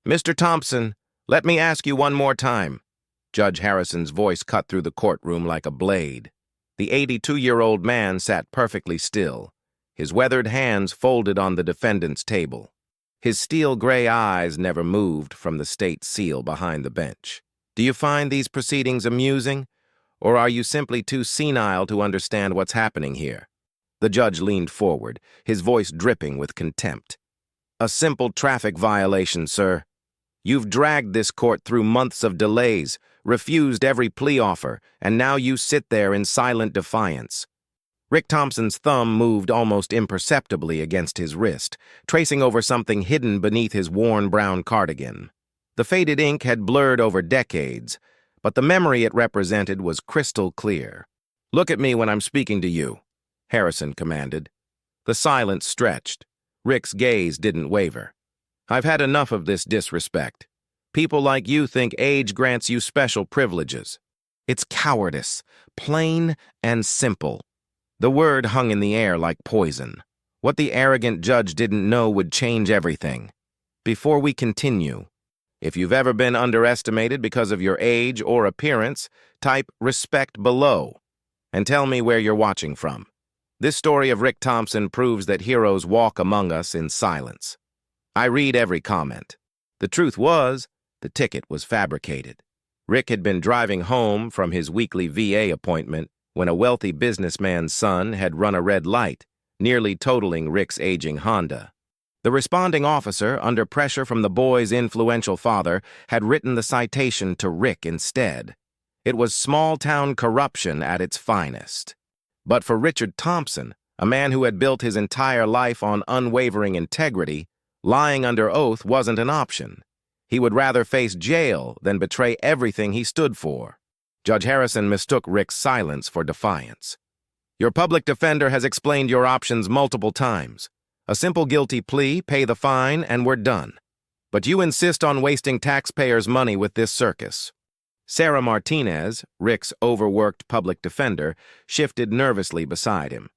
Mr. Thompson, let me ask you one more time. Judge Harrison's voice cut through the courtroom like a blade. The 82-year-old man sat perfectly still, his weathered hands folded on the defendant's table. His steel-gray eyes never moved from the state seal behind the bench. Do you find these proceedings amusing, or are you simply too senile to understand what's happening here? The judge leaned forward, his voice dripping with contempt. A simple traffic violation, sir. You've dragged this court through months of delays, refused every plea offer, and now you sit there in silent defiance. Rick Thompson's thumb moved almost imperceptibly against his wrist, tracing over something hidden beneath his worn brown cardigan. The faded ink had blurred over decades, but the memory it represented was crystal clear. "Look at me when I'm speaking to you," Harrison commanded. The silence stretched. Rick's gaze didn't waver. "I've had enough of this disrespect. People like you think age grants you special privileges. It's cowardice, plain and simple." The word hung in the air like poison. What the arrogant judge didn't know would change everything. "Before we continue, if you've ever been underestimated because of your age or appearance, type respect below and tell me where you're watching from. This story of Rick Thompson proves that heroes walk among us in silence. I read every comment." The truth was, the ticket was fabricated. Rick had been driving home from his weekly VA appointment when a wealthy businessman's son had run a red light, nearly totaling Rick's aging Honda. The responding officer, under pressure from the boy's influential father, had written the citation to Rick instead. It was small-town corruption at its finest. But for Richard Thompson, a man who had built his entire life on unwavering integrity, lying under oath wasn't an option. He would rather face jail than betray everything he stood for. Judge Harrison mistook Rick's silence for defiance. "Your public defender has explained your options multiple times. A simple guilty plea, pay the fine, and we're done. But you insist on wasting taxpayers' money with this circus." Sarah Martinez, Rick's overworked public defender, shifted nervously beside him.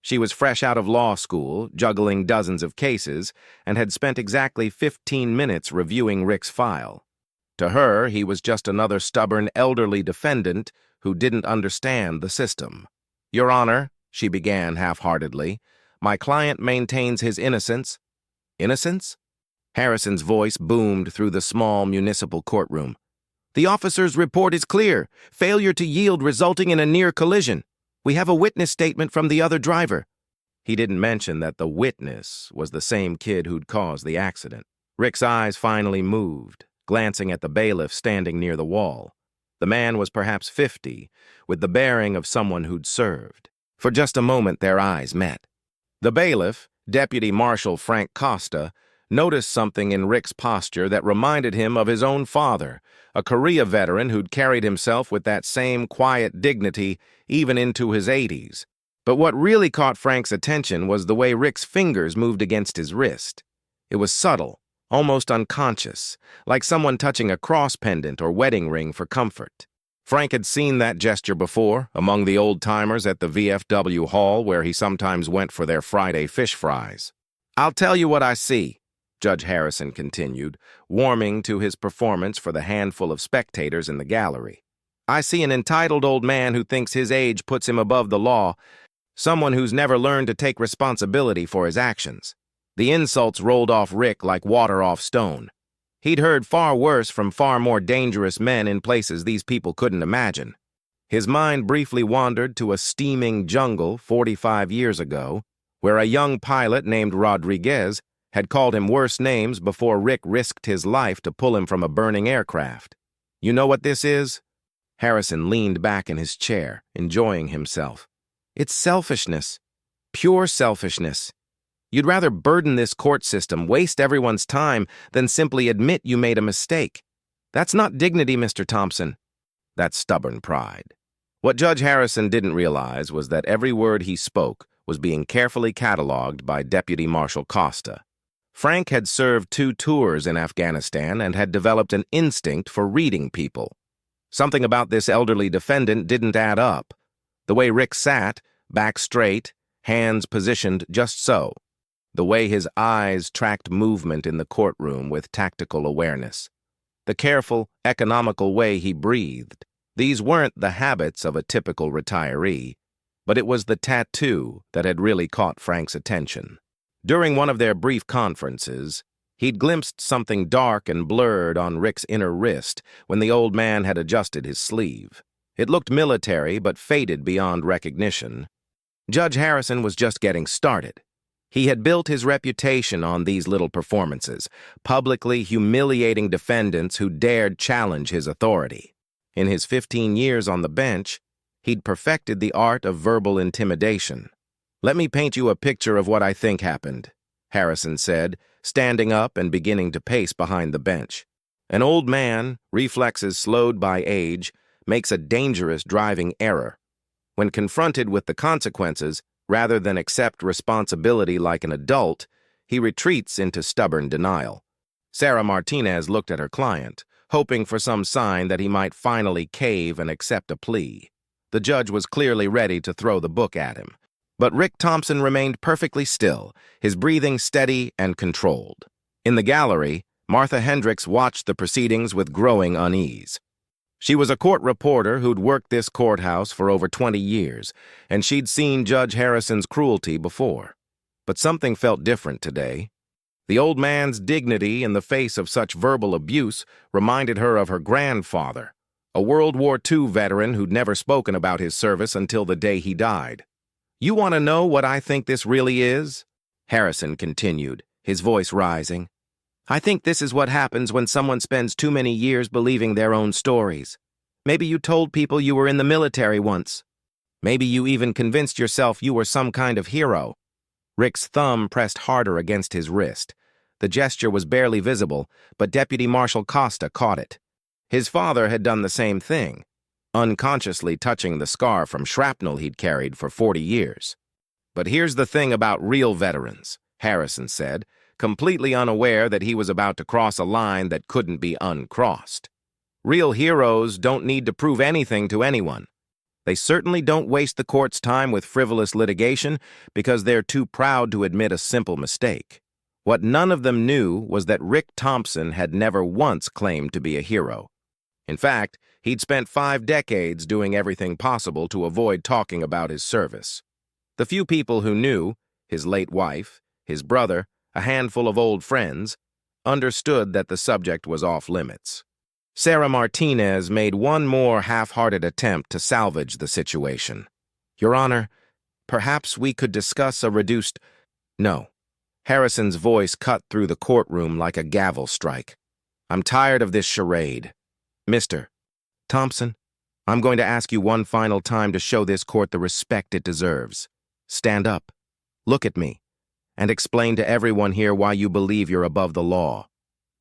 She was fresh out of law school, juggling dozens of cases, and had spent exactly 15 minutes reviewing Rick's file. To her, he was just another stubborn elderly defendant who didn't understand the system. "Your Honor," she began half-heartedly, "my client maintains his innocence." "Innocence?" Harrison's voice boomed through the small municipal courtroom. "The officer's report is clear. Failure to yield resulting in a near collision. We have a witness statement from the other driver." He didn't mention that the witness was the same kid who'd caused the accident. Rick's eyes finally moved, glancing at the bailiff standing near the wall. The man was perhaps 50, with the bearing of someone who'd served. For just a moment, their eyes met. The bailiff, Deputy Marshal Frank Costa, noticed something in Rick's posture that reminded him of his own father, a Korea veteran who'd carried himself with that same quiet dignity even into his 80s. But what really caught Frank's attention was the way Rick's fingers moved against his wrist. It was subtle, almost unconscious, like someone touching a cross pendant or wedding ring for comfort. Frank had seen that gesture before, among the old-timers at the VFW hall where he sometimes went for their Friday fish fries. "I'll tell you what I see," Judge Harrison continued, warming to his performance for the handful of spectators in the gallery. "I see an entitled old man who thinks his age puts him above the law, someone who's never learned to take responsibility for his actions." The insults rolled off Rick like water off stone. He'd heard far worse from far more dangerous men in places these people couldn't imagine. His mind briefly wandered to a steaming jungle 45 years ago, where a young pilot named Rodriguez had called him worse names before Rick risked his life to pull him from a burning aircraft. "You know what this is?" Harrison leaned back in his chair, enjoying himself. "It's selfishness. Pure selfishness. You'd rather burden this court system, waste everyone's time, than simply admit you made a mistake. That's not dignity, Mr. Thompson. That's stubborn pride." What Judge Harrison didn't realize was that every word he spoke was being carefully cataloged by Deputy Marshal Costa. Frank had served 2 tours in Afghanistan and had developed an instinct for reading people. Something about this elderly defendant didn't add up. The way Rick sat, back straight, hands positioned just so. the way his eyes tracked movement in the courtroom with tactical awareness, the careful, economical way he breathed. These weren't the habits of a typical retiree, but it was the tattoo that had really caught Frank's attention. During one of their brief conferences, he'd glimpsed something dark and blurred on Rick's inner wrist when the old man had adjusted his sleeve. It looked military but faded beyond recognition. Judge Harrison was just getting started. He had built his reputation on these little performances, publicly humiliating defendants who dared challenge his authority. In his 15 years on the bench, he'd perfected the art of verbal intimidation. "Let me paint you a picture of what I think happened," Harrison said, standing up and beginning to pace behind the bench. "An old man, reflexes slowed by age, makes a dangerous driving error. When confronted with the consequences, rather than accept responsibility like an adult, he retreats into stubborn denial." Sarah Martinez looked at her client, hoping for some sign that he might finally cave and accept a plea. The judge was clearly ready to throw the book at him. But Rick Thompson remained perfectly still, his breathing steady and controlled. In the gallery, Martha Hendricks watched the proceedings with growing unease. She was a court reporter who'd worked this courthouse for over 20 years, and she'd seen Judge Harrison's cruelty before. But something felt different today. The old man's dignity in the face of such verbal abuse reminded her of her grandfather, a World War II veteran who'd never spoken about his service until the day he died. "You want to know what I think this really is?" Harrison continued, his voice rising. "I think this is what happens when someone spends too many years believing their own stories. Maybe you told people you were in the military once. Maybe you even convinced yourself you were some kind of hero." Rick's thumb pressed harder against his wrist. The gesture was barely visible, but Deputy Marshal Costa caught it. His father had done the same thing, unconsciously touching the scar from shrapnel he'd carried for 40 years. "But here's the thing about real veterans," Harrison said, completely unaware that he was about to cross a line that couldn't be uncrossed. "Real heroes don't need to prove anything to anyone. They certainly don't waste the court's time with frivolous litigation because they're too proud to admit a simple mistake." What none of them knew was that Rick Thompson had never once claimed to be a hero. In fact, he'd spent 5 decades doing everything possible to avoid talking about his service. The few people who knew, his late wife, his brother, a handful of old friends, understood that the subject was off limits. Sarah Martinez made one more half-hearted attempt to salvage the situation. "Your Honor, perhaps we could discuss a reduced—" "No." Harrison's voice cut through the courtroom like a gavel strike. "I'm tired of this charade. Mr. Thompson, I'm going to ask you one final time to show this court the respect it deserves. Stand up, look at me, and explain to everyone here why you believe you're above the law."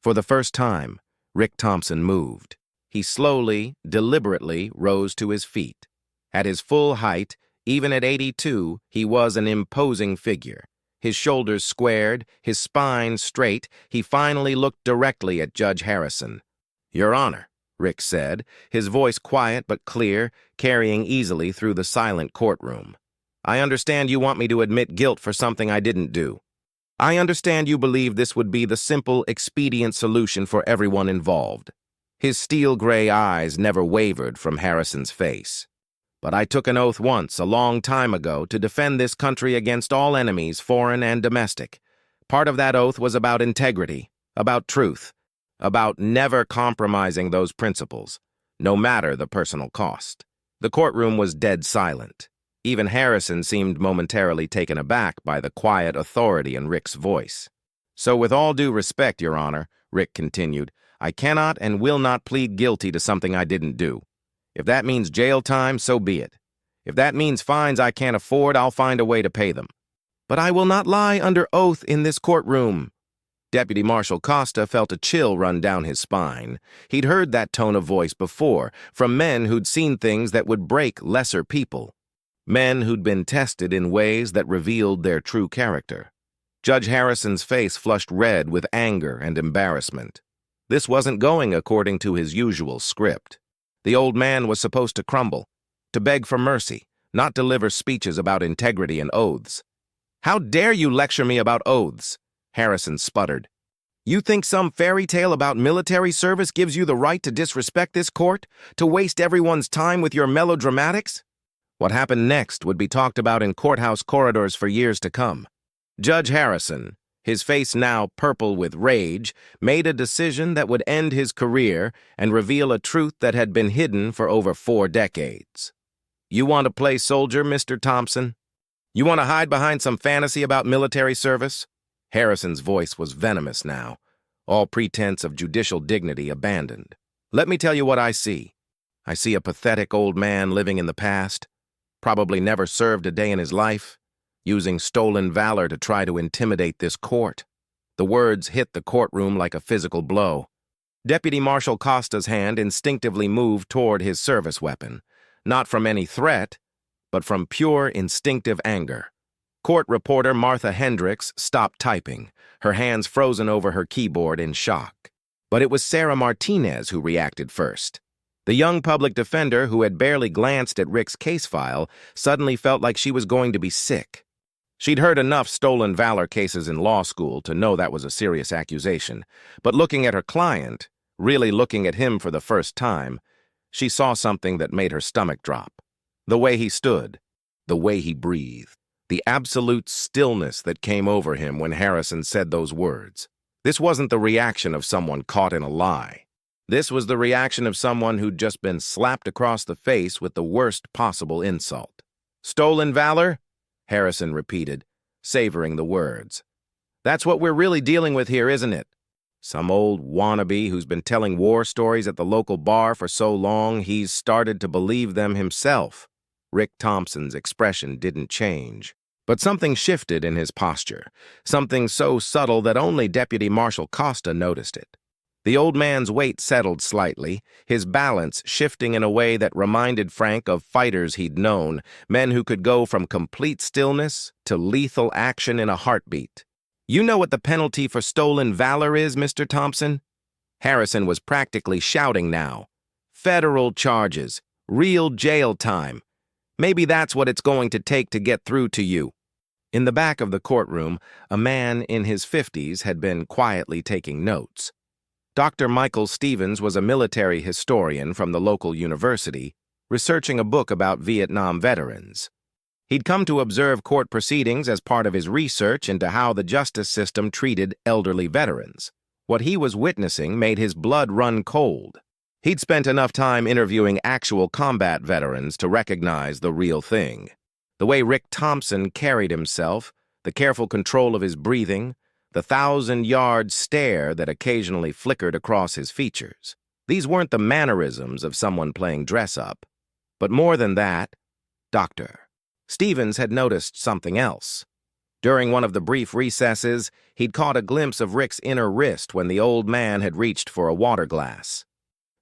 For the first time, Rick Thompson moved. He slowly, deliberately rose to his feet. At his full height, even at 82, he was an imposing figure. His shoulders squared, his spine straight, he finally looked directly at Judge Harrison. "Your Honor," Rick said, his voice quiet but clear, carrying easily through the silent courtroom. "I understand you want me to admit guilt for something I didn't do. I understand you believe this would be the simple, expedient solution for everyone involved." His steel-gray eyes never wavered from Harrison's face. "But I took an oath once, a long time ago, to defend this country against all enemies, foreign and domestic. Part of that oath was about integrity, about truth, about never compromising those principles, no matter the personal cost." The courtroom was dead silent. Even Harrison seemed momentarily taken aback by the quiet authority in Rick's voice. "So with all due respect, Your Honor," Rick continued, "I cannot and will not plead guilty to something I didn't do. If that means jail time, so be it. If that means fines I can't afford, I'll find a way to pay them. But I will not lie under oath in this courtroom." Deputy Marshal Costa felt a chill run down his spine. He'd heard that tone of voice before, from men who'd seen things that would break lesser people. Men who'd been tested in ways that revealed their true character. Judge Harrison's face flushed red with anger and embarrassment. This wasn't going according to his usual script. The old man was supposed to crumble, to beg for mercy, not deliver speeches about integrity and oaths. How dare you lecture me about oaths? Harrison sputtered. You think some fairy tale about military service gives you the right to disrespect this court? To waste everyone's time with your melodramatics? What happened next would be talked about in courthouse corridors for years to come. Judge Harrison, his face now purple with rage, made a decision that would end his career and reveal a truth that had been hidden for over 4 decades. You want to play soldier, Mr. Thompson? You want to hide behind some fantasy about military service? Harrison's voice was venomous now, all pretense of judicial dignity abandoned. Let me tell you what I see. I see a pathetic old man living in the past, probably never served a day in his life, using stolen valor to try to intimidate this court. The words hit the courtroom like a physical blow. Deputy Marshal Costa's hand instinctively moved toward his service weapon, not from any threat, but from pure instinctive anger. Court reporter Martha Hendricks stopped typing, her hands frozen over her keyboard in shock. But it was Sarah Martinez who reacted first. The young public defender, who had barely glanced at Rick's case file, suddenly felt like she was going to be sick. She'd heard enough stolen valor cases in law school to know that was a serious accusation, but looking at her client, really looking at him for the first time, she saw something that made her stomach drop. The way he stood, the way he breathed, the absolute stillness that came over him when Harrison said those words. This wasn't the reaction of someone caught in a lie. This was the reaction of someone who'd just been slapped across the face with the worst possible insult. Stolen valor? Harrison repeated, savoring the words. That's what we're really dealing with here, isn't it? Some old wannabe who's been telling war stories at the local bar for so long he's started to believe them himself. Rick Thompson's expression didn't change. But something shifted in his posture, something so subtle that only Deputy Marshal Costa noticed it. The old man's weight settled slightly, his balance shifting in a way that reminded Frank of fighters he'd known, men who could go from complete stillness to lethal action in a heartbeat. You know what the penalty for stolen valor is, Mr. Thompson? Harrison was practically shouting now. Federal charges, real jail time. Maybe that's what it's going to take to get through to you. In the back of the courtroom, a man in his 50s had been quietly taking notes. Dr. Michael Stevens was a military historian from the local university, researching a book about Vietnam veterans. He'd come to observe court proceedings as part of his research into how the justice system treated elderly veterans. What he was witnessing made his blood run cold. He'd spent enough time interviewing actual combat veterans to recognize the real thing. The way Rick Thompson carried himself, the careful control of his breathing, the 1,000-yard stare that occasionally flickered across his features. These weren't the mannerisms of someone playing dress-up. But more than that, Dr. Stevens had noticed something else. During one of the brief recesses, he'd caught a glimpse of Rick's inner wrist when the old man had reached for a water glass.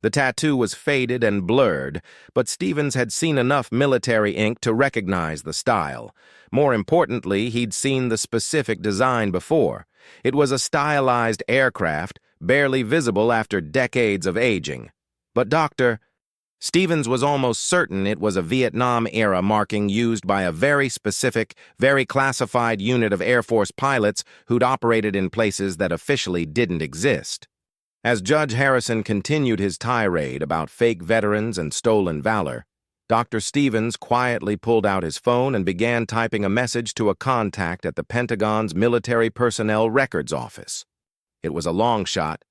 The tattoo was faded and blurred, but Stevens had seen enough military ink to recognize the style. More importantly, he'd seen the specific design before. It was a stylized aircraft, barely visible after decades of aging. But Dr. Stevens was almost certain it was a Vietnam-era marking used by a very specific, very classified unit of Air Force pilots who'd operated in places that officially didn't exist. As Judge Harrison continued his tirade about fake veterans and stolen valor, Dr. Stevens quietly pulled out his phone and began typing a message to a contact at the Pentagon's Military Personnel Records Office. It was a long shot,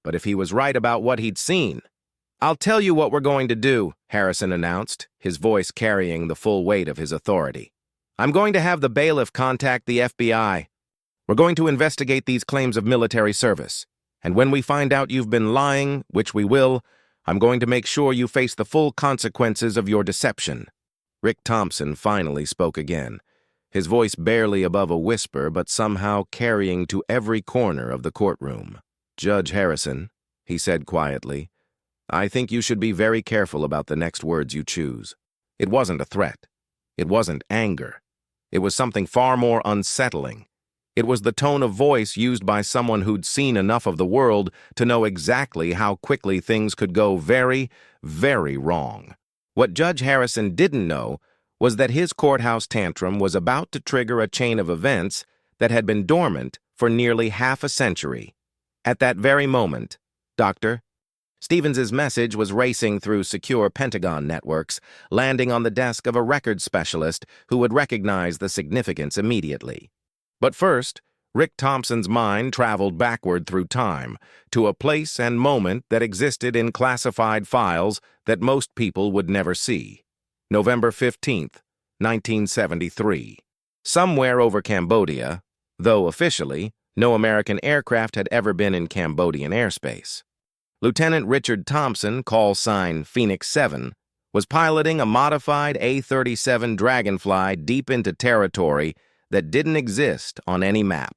but if he was right about what he'd seen... I'll tell you what we're going to do, Harrison announced, his voice carrying the full weight of his authority. I'm going to have the bailiff contact the FBI. We're going to investigate these claims of military service. And when we find out you've been lying, which we will, I'm going to make sure you face the full consequences of your deception. Rick Thompson finally spoke again, his voice barely above a whisper but somehow carrying to every corner of the courtroom. Judge Harrison, he said quietly, I think you should be very careful about the next words you choose. It wasn't a threat. It wasn't anger. It was something far more unsettling. It was the tone of voice used by someone who'd seen enough of the world to know exactly how quickly things could go very, very wrong. What Judge Harrison didn't know was that his courthouse tantrum was about to trigger a chain of events that had been dormant for nearly half a century. At that very moment, Dr. Stevens's message was racing through secure Pentagon networks, landing on the desk of a records specialist who would recognize the significance immediately. But first, Rick Thompson's mind traveled backward through time to a place and moment that existed in classified files that most people would never see. November 15th, 1973. Somewhere over Cambodia, though officially, no American aircraft had ever been in Cambodian airspace. Lieutenant Richard Thompson, call sign Phoenix 7, was piloting a modified A-37 Dragonfly deep into territory that didn't exist on any map.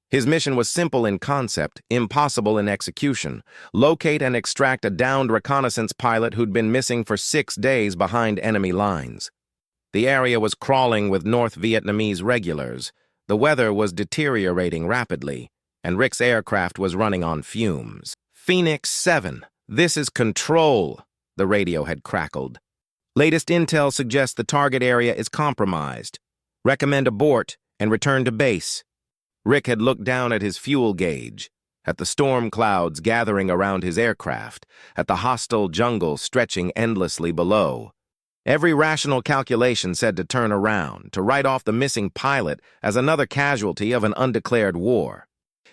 His mission was simple in concept, impossible in execution: locate and extract a downed reconnaissance pilot who'd been missing for 6 days behind enemy lines. The area was crawling with North Vietnamese regulars, the weather was deteriorating rapidly, and Rick's aircraft was running on fumes. "Phoenix 7, this is Control," the radio had crackled. "Latest intel suggests the target area is compromised. Recommend abort and return to base." Rick had looked down at his fuel gauge, at the storm clouds gathering around his aircraft, at the hostile jungle stretching endlessly below. Every rational calculation said to turn around, to write off the missing pilot as another casualty of an undeclared war.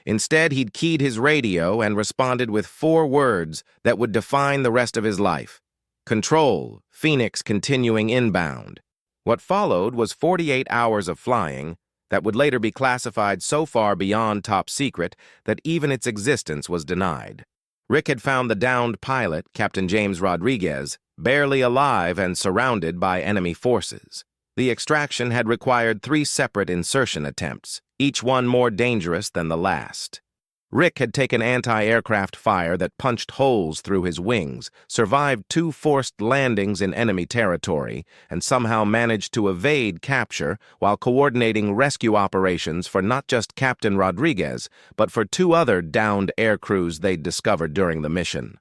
Instead, he'd keyed his radio and responded with 4 words that would define the rest of his life: Control, Phoenix continuing inbound. What followed was 48 hours of flying that would later be classified so far beyond top secret that even its existence was denied. Rick had found the downed pilot, Captain James Rodriguez, barely alive and surrounded by enemy forces. The extraction had required 3 separate insertion attempts, each one more dangerous than the last. Rick had taken anti-aircraft fire that punched holes through his wings, survived 2 forced landings in enemy territory, and somehow managed to evade capture while coordinating rescue operations for not just Captain Rodriguez, but for 2 other downed air crews they'd discovered during the mission.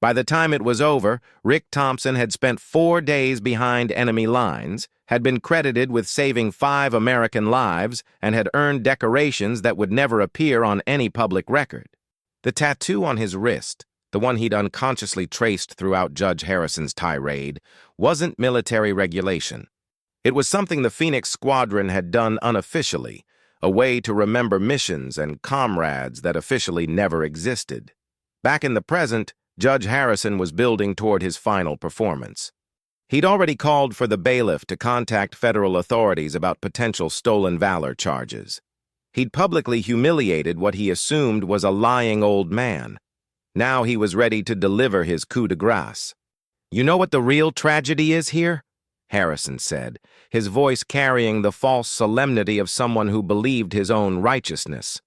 By the time it was over, Rick Thompson had spent 4 days behind enemy lines, had been credited with saving 5 American lives, and had earned decorations that would never appear on any public record. The tattoo on his wrist, the one he'd unconsciously traced throughout Judge Harrison's tirade, wasn't military regulation. It was something the Phoenix Squadron had done unofficially, a way to remember missions and comrades that officially never existed. Back in the present, Judge Harrison was building toward his final performance. He'd already called for the bailiff to contact federal authorities about potential stolen valor charges. He'd publicly humiliated what he assumed was a lying old man. Now he was ready to deliver his coup de grace. "You know what the real tragedy is here?" Harrison said, his voice carrying the false solemnity of someone who believed his own righteousness.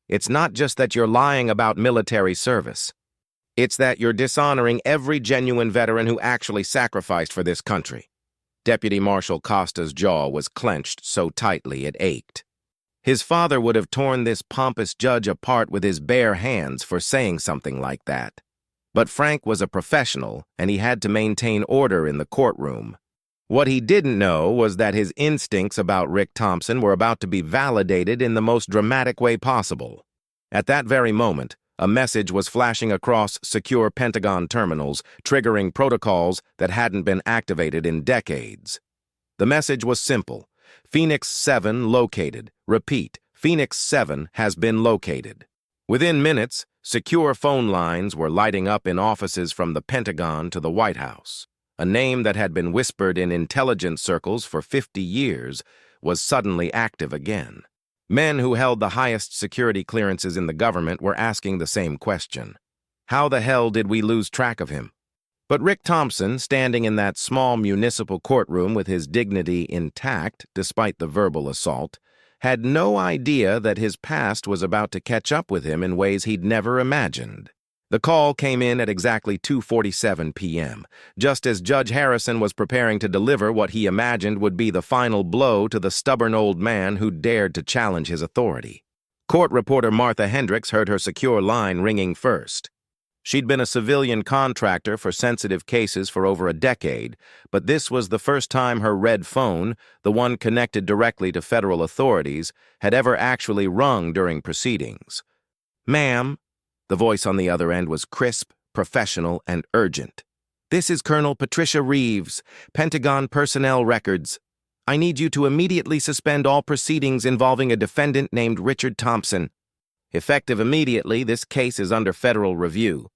"It's not just that you're lying about military service. It's that you're dishonoring every genuine veteran who actually sacrificed for this country." Deputy Marshal Costa's jaw was clenched so tightly it ached. His father would have torn this pompous judge apart with his bare hands for saying something like that. But Frank was a professional, and he had to maintain order in the courtroom. What he didn't know was that his instincts about Rick Thompson were about to be validated in the most dramatic way possible. At that very moment, a message was flashing across secure Pentagon terminals, triggering protocols that hadn't been activated in decades. The message was simple: Phoenix 7 located. Repeat, Phoenix 7 has been located. Within minutes, secure phone lines were lighting up in offices from the Pentagon to the White House. A name that had been whispered in intelligence circles for 50 years was suddenly active again. Men who held the highest security clearances in the government were asking the same question: how the hell did we lose track of him? But Rick Thompson, standing in that small municipal courtroom with his dignity intact despite the verbal assault, had no idea that his past was about to catch up with him in ways he'd never imagined. The call came in at exactly 2:47 p.m., just as Judge Harrison was preparing to deliver what he imagined would be the final blow to the stubborn old man who dared to challenge his authority. Court reporter Martha Hendricks heard her secure line ringing first. She'd been a civilian contractor for sensitive cases for over a decade, but this was the first time her red phone, the one connected directly to federal authorities, had ever actually rung during proceedings. "Ma'am," the voice on the other end was crisp, professional, and urgent. "This is Colonel Patricia Reeves, Pentagon Personnel Records. I need you to immediately suspend all proceedings involving a defendant named Richard Thompson. Effective immediately, this case is under federal review."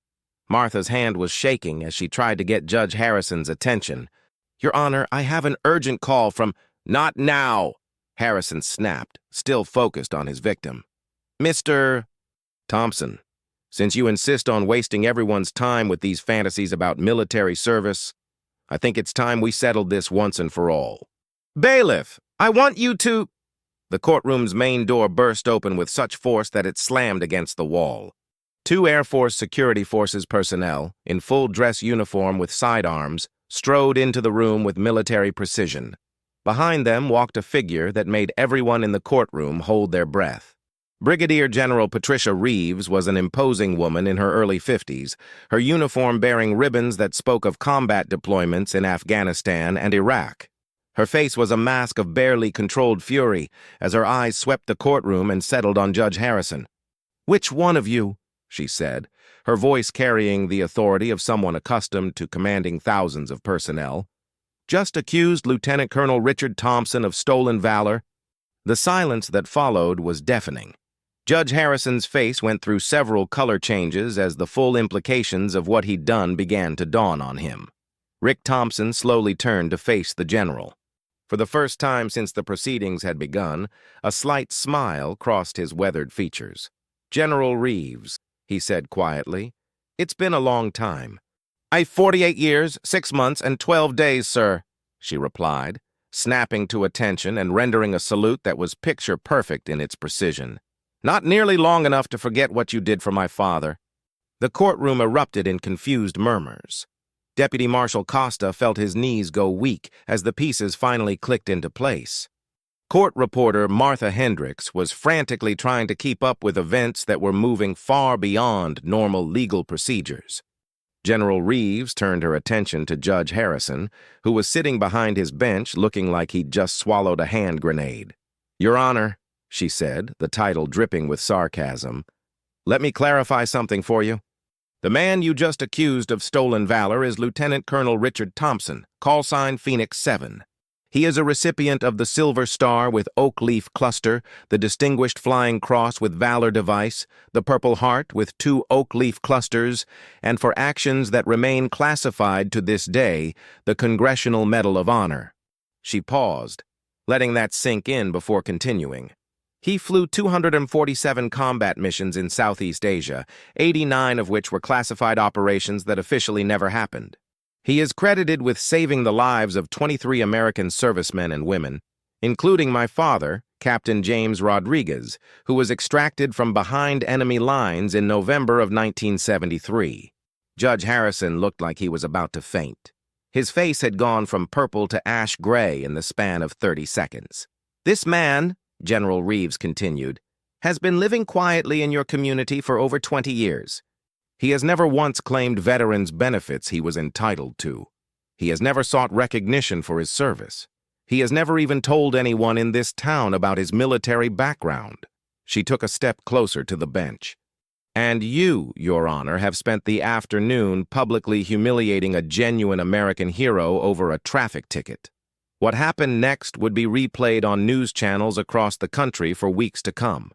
Martha's hand was shaking as she tried to get Judge Harrison's attention. "Your Honor, I have an urgent call from—" "Not now," Harrison snapped, still focused on his victim. "Mr. Thompson, since you insist on wasting everyone's time with these fantasies about military service, I think it's time we settled this once and for all." "Bailiff, I want you to—" The courtroom's main door burst open with such force that it slammed against the wall. Two Air Force Security Forces personnel, in full dress uniform with sidearms, strode into the room with military precision. Behind them walked a figure that made everyone in the courtroom hold their breath. Brigadier General Patricia Reeves was an imposing woman in her early 50s, her uniform bearing ribbons that spoke of combat deployments in Afghanistan and Iraq. Her face was a mask of barely controlled fury as her eyes swept the courtroom and settled on Judge Harrison. "Which one of you," she said, her voice carrying the authority of someone accustomed to commanding thousands of personnel, "just accused Lieutenant Colonel Richard Thompson of stolen valor?" The silence that followed was deafening. Judge Harrison's face went through several color changes as the full implications of what he'd done began to dawn on him. Rick Thompson slowly turned to face the general. For the first time since the proceedings had begun, a slight smile crossed his weathered features. "General Reeves," he said quietly, "it's been a long time." 48 years, 6 months, and 12 days, sir," she replied, snapping to attention and rendering a salute that was picture-perfect in its precision. "Not nearly long enough to forget what you did for my father." The courtroom erupted in confused murmurs. Deputy Marshal Costa felt his knees go weak as the pieces finally clicked into place. Court reporter Martha Hendricks was frantically trying to keep up with events that were moving far beyond normal legal procedures. General Reeves turned her attention to Judge Harrison, who was sitting behind his bench looking like he'd just swallowed a hand grenade. "Your Honor," she said, the title dripping with sarcasm, "let me clarify something for you. The man you just accused of stolen valor is Lieutenant Colonel Richard Thompson, call sign Phoenix 7. He is a recipient of the Silver Star with Oak Leaf Cluster, the Distinguished Flying Cross with Valor Device, the Purple Heart with 2 Oak Leaf Clusters, and for actions that remain classified to this day, the Congressional Medal of Honor." She paused, letting that sink in before continuing. "He flew 247 combat missions in Southeast Asia, 89 of which were classified operations that officially never happened. He is credited with saving the lives of 23 American servicemen and women, including my father, Captain James Rodriguez, who was extracted from behind enemy lines in November of 1973. Judge Harrison looked like he was about to faint. His face had gone from purple to ash gray in the span of 30 seconds. "This man," General Reeves continued, "has been living quietly in your community for over 20 years. He has never once claimed veterans' benefits he was entitled to. He has never sought recognition for his service. He has never even told anyone in this town about his military background." She took a step closer to the bench. "And you, Your Honor, have spent the afternoon publicly humiliating a genuine American hero over a traffic ticket. What happened next would be replayed on news channels across the country for weeks to come."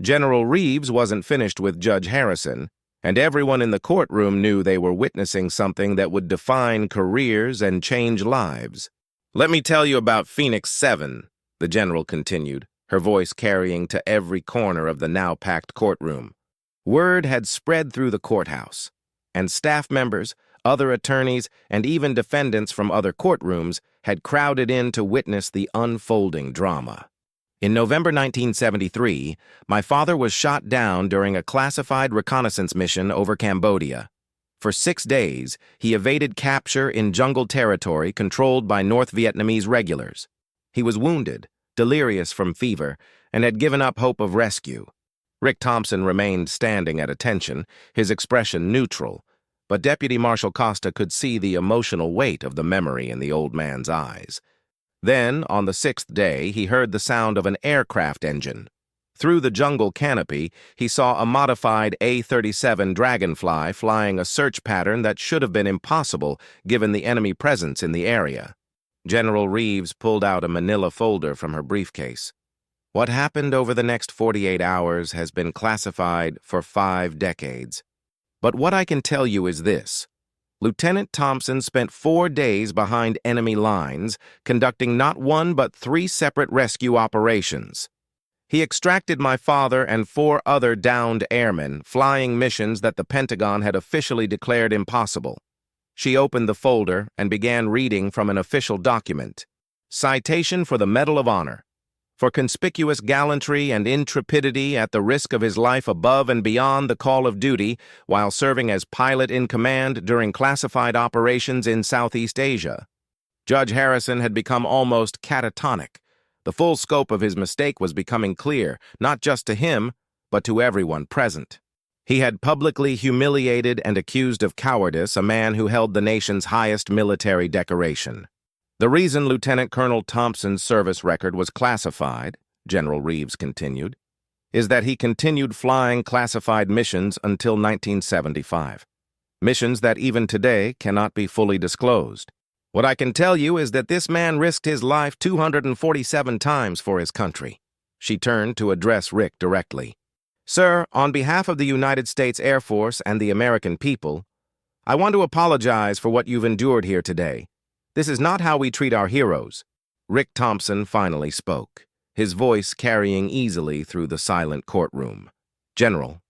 General Reeves wasn't finished with Judge Harrison, and everyone in the courtroom knew they were witnessing something that would define careers and change lives. "Let me tell you about Phoenix 7, the general continued, her voice carrying to every corner of the now-packed courtroom. Word had spread through the courthouse, and staff members, other attorneys, and even defendants from other courtrooms had crowded in to witness the unfolding drama. In November 1973, my father was shot down during a classified reconnaissance mission over Cambodia. For 6 days, he evaded capture in jungle territory controlled by North Vietnamese regulars. He was wounded, delirious from fever, and had given up hope of rescue. Rick Thompson remained standing at attention, his expression neutral, but Deputy Marshal Costa could see the emotional weight of the memory in the old man's eyes. Then, on the sixth day, he heard the sound of an aircraft engine. Through the jungle canopy, he saw a modified A-37 Dragonfly flying a search pattern that should have been impossible given the enemy presence in the area. General Reeves pulled out a manila folder from her briefcase. What happened over the next 48 hours has been classified for 5 decades. But what I can tell you is this. Lieutenant Thompson spent 4 days behind enemy lines, conducting not 1 but 3 separate rescue operations. He extracted my father and 4 other downed airmen, flying missions that the Pentagon had officially declared impossible. She opened the folder and began reading from an official document. Citation for the Medal of Honor. For conspicuous gallantry and intrepidity at the risk of his life above and beyond the call of duty while serving as pilot in command during classified operations in Southeast Asia. Judge Harrison had become almost catatonic. The full scope of his mistake was becoming clear, not just to him, but to everyone present. He had publicly humiliated and accused of cowardice a man who held the nation's highest military decoration. The reason Lieutenant Colonel Thompson's service record was classified, General Reeves continued, is that he continued flying classified missions until 1975. Missions that even today cannot be fully disclosed. What I can tell you is that this man risked his life 247 times for his country. She turned to address Rick directly. Sir, on behalf of the United States Air Force and the American people, I want to apologize for what you've endured here today. This is not how we treat our heroes. Rick Thompson finally spoke, his voice carrying easily through the silent courtroom. General,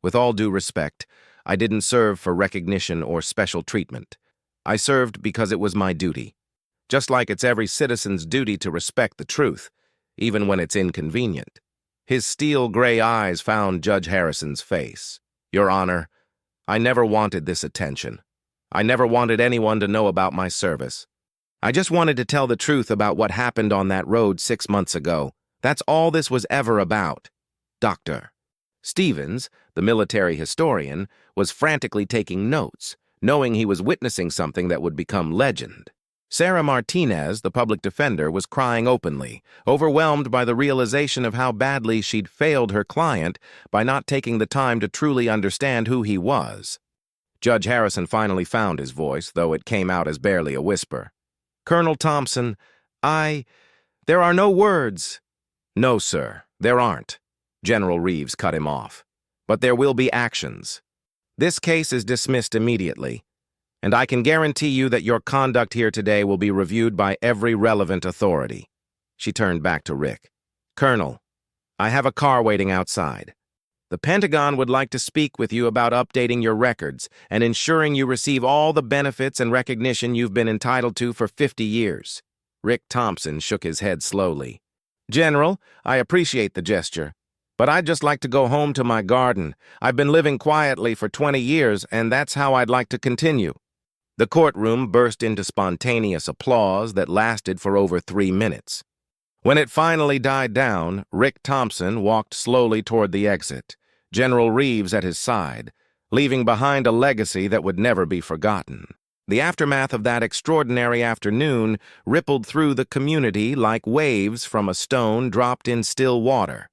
with all due respect, I didn't serve for recognition or special treatment. I served because it was my duty. Just like it's every citizen's duty to respect the truth, even when it's inconvenient. His steel gray eyes found Judge Harrison's face. Your Honor, I never wanted this attention. I never wanted anyone to know about my service. I just wanted to tell the truth about what happened on that road 6 months ago. That's all this was ever about. Dr. Stevens, the military historian, was frantically taking notes, knowing he was witnessing something that would become legend. Sarah Martinez, the public defender, was crying openly, overwhelmed by the realization of how badly she'd failed her client by not taking the time to truly understand who he was. Judge Harrison finally found his voice, though it came out as barely a whisper. Colonel Thompson, there are no words. No, sir, there aren't. General Reeves cut him off. But there will be actions. This case is dismissed immediately, and I can guarantee you that your conduct here today will be reviewed by every relevant authority. She turned back to Rick. Colonel, I have a car waiting outside. The Pentagon would like to speak with you about updating your records and ensuring you receive all the benefits and recognition you've been entitled to for 50 years. Rick Thompson shook his head slowly. General, I appreciate the gesture, but I'd just like to go home to my garden. I've been living quietly for 20 years, and that's how I'd like to continue. The courtroom burst into spontaneous applause that lasted for over 3 minutes. When it finally died down, Rick Thompson walked slowly toward the exit, General Reeves at his side, leaving behind a legacy that would never be forgotten. The aftermath of that extraordinary afternoon rippled through the community like waves from a stone dropped in still water.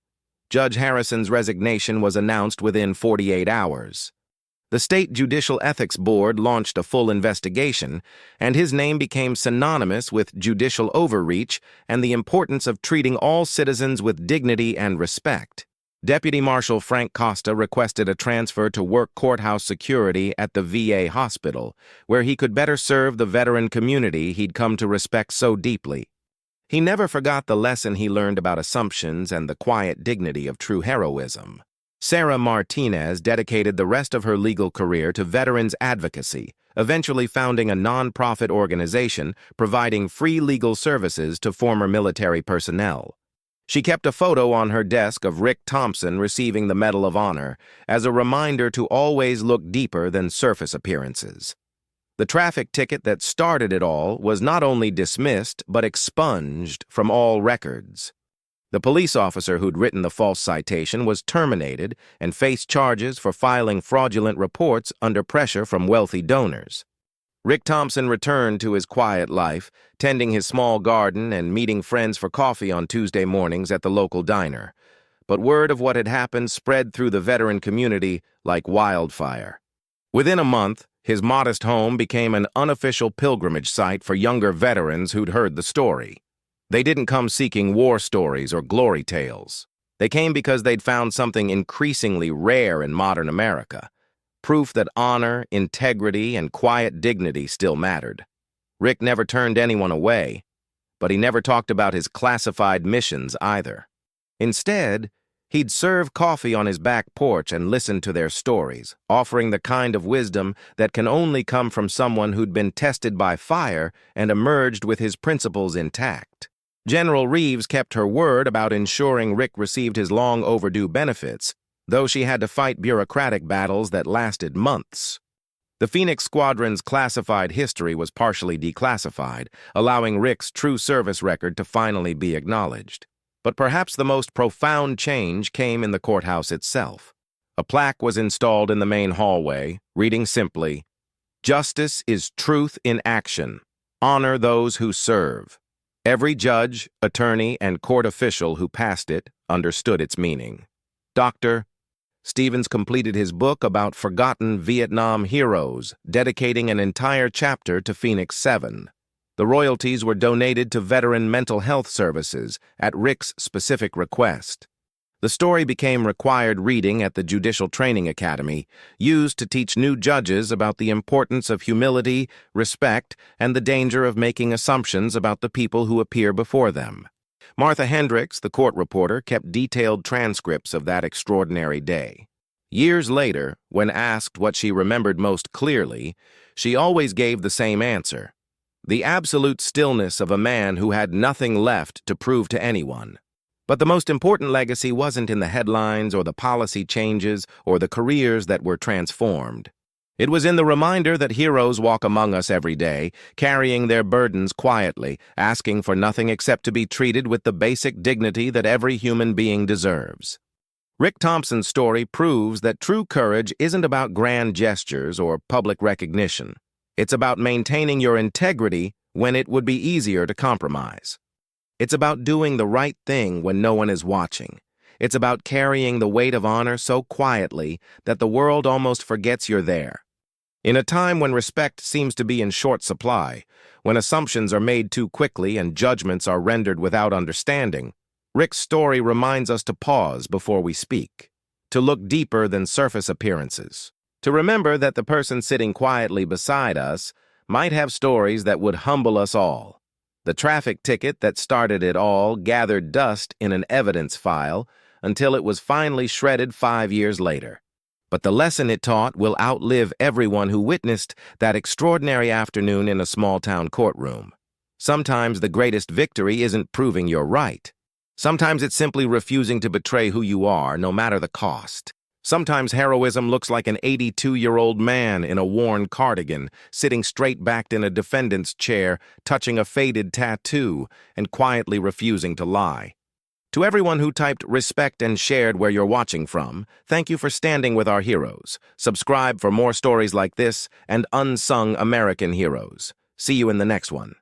Judge Harrison's resignation was announced within 48 hours. The State Judicial Ethics Board launched a full investigation, and his name became synonymous with judicial overreach and the importance of treating all citizens with dignity and respect. Deputy Marshal Frank Costa requested a transfer to work courthouse security at the VA hospital, where he could better serve the veteran community he'd come to respect so deeply. He never forgot the lesson he learned about assumptions and the quiet dignity of true heroism. Sarah Martinez dedicated the rest of her legal career to veterans advocacy, eventually founding a non-profit organization providing free legal services to former military personnel. She kept a photo on her desk of Rick Thompson receiving the Medal of Honor as a reminder to always look deeper than surface appearances. The traffic ticket that started it all was not only dismissed but expunged from all records. The police officer who'd written the false citation was terminated and faced charges for filing fraudulent reports under pressure from wealthy donors. Rick Thompson returned to his quiet life, tending his small garden and meeting friends for coffee on Tuesday mornings at the local diner. But word of what had happened spread through the veteran community like wildfire. Within a month, his modest home became an unofficial pilgrimage site for younger veterans who'd heard the story. They didn't come seeking war stories or glory tales. They came because they'd found something increasingly rare in modern America. Proof that honor, integrity, and quiet dignity still mattered. Rick never turned anyone away, but he never talked about his classified missions either. Instead, he'd serve coffee on his back porch and listen to their stories, offering the kind of wisdom that can only come from someone who'd been tested by fire and emerged with his principles intact. General Reeves kept her word about ensuring Rick received his long-overdue benefits, though she had to fight bureaucratic battles that lasted months. The Phoenix Squadron's classified history was partially declassified, allowing Rick's true service record to finally be acknowledged. But perhaps the most profound change came in the courthouse itself. A plaque was installed in the main hallway, reading simply, "Justice is truth in action. Honor those who serve." Every judge, attorney, and court official who passed it understood its meaning. Dr. Stevens completed his book about forgotten Vietnam heroes, dedicating an entire chapter to Phoenix 7. The royalties were donated to veteran mental health services at Rick's specific request. The story became required reading at the Judicial Training Academy, used to teach new judges about the importance of humility, respect, and the danger of making assumptions about the people who appear before them. Martha Hendricks, the court reporter, kept detailed transcripts of that extraordinary day. Years later, when asked what she remembered most clearly, she always gave the same answer: the absolute stillness of a man who had nothing left to prove to anyone. But the most important legacy wasn't in the headlines or the policy changes or the careers that were transformed. It was in the reminder that heroes walk among us every day, carrying their burdens quietly, asking for nothing except to be treated with the basic dignity that every human being deserves. Rick Thompson's story proves that true courage isn't about grand gestures or public recognition. It's about maintaining your integrity when it would be easier to compromise. It's about doing the right thing when no one is watching. It's about carrying the weight of honor so quietly that the world almost forgets you're there. In a time when respect seems to be in short supply, when assumptions are made too quickly and judgments are rendered without understanding, Rick's story reminds us to pause before we speak, to look deeper than surface appearances, to remember that the person sitting quietly beside us might have stories that would humble us all. The traffic ticket that started it all gathered dust in an evidence file until it was finally shredded 5 years later. But the lesson it taught will outlive everyone who witnessed that extraordinary afternoon in a small-town courtroom. Sometimes the greatest victory isn't proving you're right. Sometimes it's simply refusing to betray who you are, no matter the cost. Sometimes heroism looks like an 82-year-old man in a worn cardigan, sitting straight-backed in a defendant's chair, touching a faded tattoo, and quietly refusing to lie. To everyone who typed respect and shared where you're watching from, thank you for standing with our heroes. Subscribe for more stories like this and unsung American heroes. See you in the next one.